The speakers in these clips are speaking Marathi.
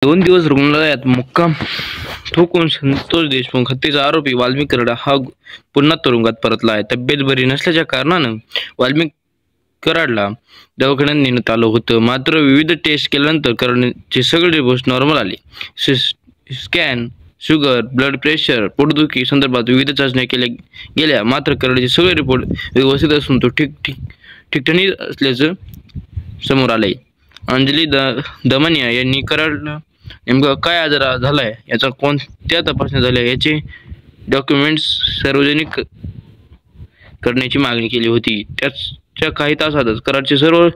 2 दिवस रुग्णालयात मुक्काम ठोकून संतोष देशमुख हत्येचा आरोपी वाल्मिक कराड हा पुन्हा तुरुंगात परतला आहे. तब्येत बरी नसल्याच्या कारणानं वाल्मिक कराडला दवाखान्यात नेण्यात आलं होतं. मात्र विविध टेस्ट केल्यानंतर कराडचे सगळे रिपोर्ट नॉर्मल आले. स्कॅन, शुगर, ब्लड प्रेशर, पोटदुखी संदर्भात विविध चाचण्या केल्या गेल्या. मात्र कराडचे सगळे रिपोर्ट व्यवस्थित असून तो ठिकठिकाणी असल्याचं समोर आलंय. अंजली दमनिया यांनी कराडला नेमका काय आजार झालाय, याचा कोणत्या तपासण्या झाल्या याचे डॉक्युमेंट्स सार्वजनिक करण्याची मागणी केली होती. त्याच्या काही तासातच कराडचे सर्व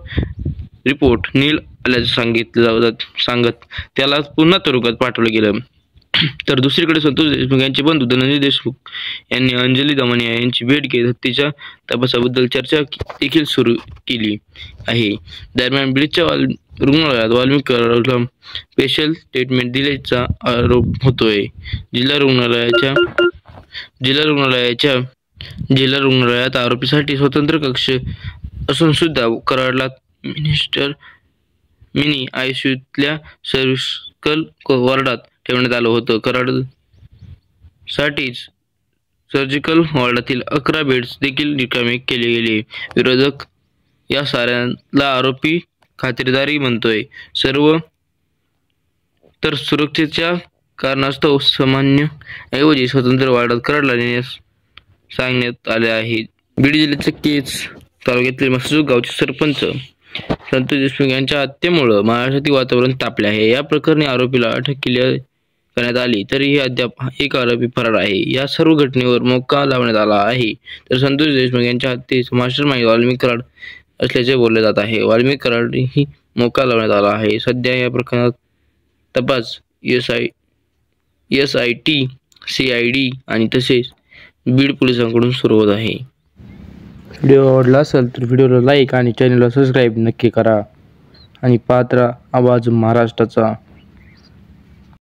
रिपोर्ट नील आल्याचं सांगत त्याला पुन्हा तुरुंगात पाठवलं गेलं. तर दुसरीकडे संतोष देशमुख यांचे बंधू धनंजय देशमुख यांनी अंजली दमनिया यांची भेट घेत हत्येच्या तपासाबद्दल चर्चा देखील सुरू केली आहे. दरम्यान बीडच्या रुग्णालयात वाल्मिक कराडला स्पेशल ट्रीटमेंट दिल्याचा आरोप होतोय. जिल्हा रुग्णालयात आरोपीसाठी स्वतंत्र कक्ष असून सुद्धा कराडला मिनी आयसीयूतल्या सर्जिकल वॉर्डात ठेवण्यात आलं होतं. कराडसाठीच सर्जिकल वॉर्डातील 11 बेड्स देखील रिकामे केले गेले. विरोधक या साऱ्याला आरोपी खातिरदारी म्हणतोय. सर्व तर सुरक्षेच्या कारणास्तव सामान्य ऐवजी स्वतंत्र वॉर्डात कराडला नेण्यास सांगण्यात आले आहे. बीड जिल्ह्याच्या केज तालुक्यातील मसजूक गावचे सरपंच संतोष देशमुख यांच्या हत्येमुळे महाराष्ट्रातील वातावरण तापले आहे. या प्रकरणी आरोपीला अटक करण्यात आली तरीही अद्याप एक आरोपी फरार आहे. या सर्व घटनेवर मोक्का लावण्यात आला आहे. तर संतोष देशमुख यांच्या हत्येचा मास्टरमाइंड वाल्मिक कराड असल्याचे बोलले जात आहे. वाल्मिक कराडही मोक्का लावण्यात आला आहे. सध्या या प्रकरणात तपास SIT, CID आणि तसेच बीड पोलिसांकडून सुरू होत आहे. व्हिडिओ आवडला असेल तर व्हिडिओला लाईक आणि चॅनलला सबस्क्राईब नक्की करा आणि पाहत राहा आवाज महाराष्ट्राचा.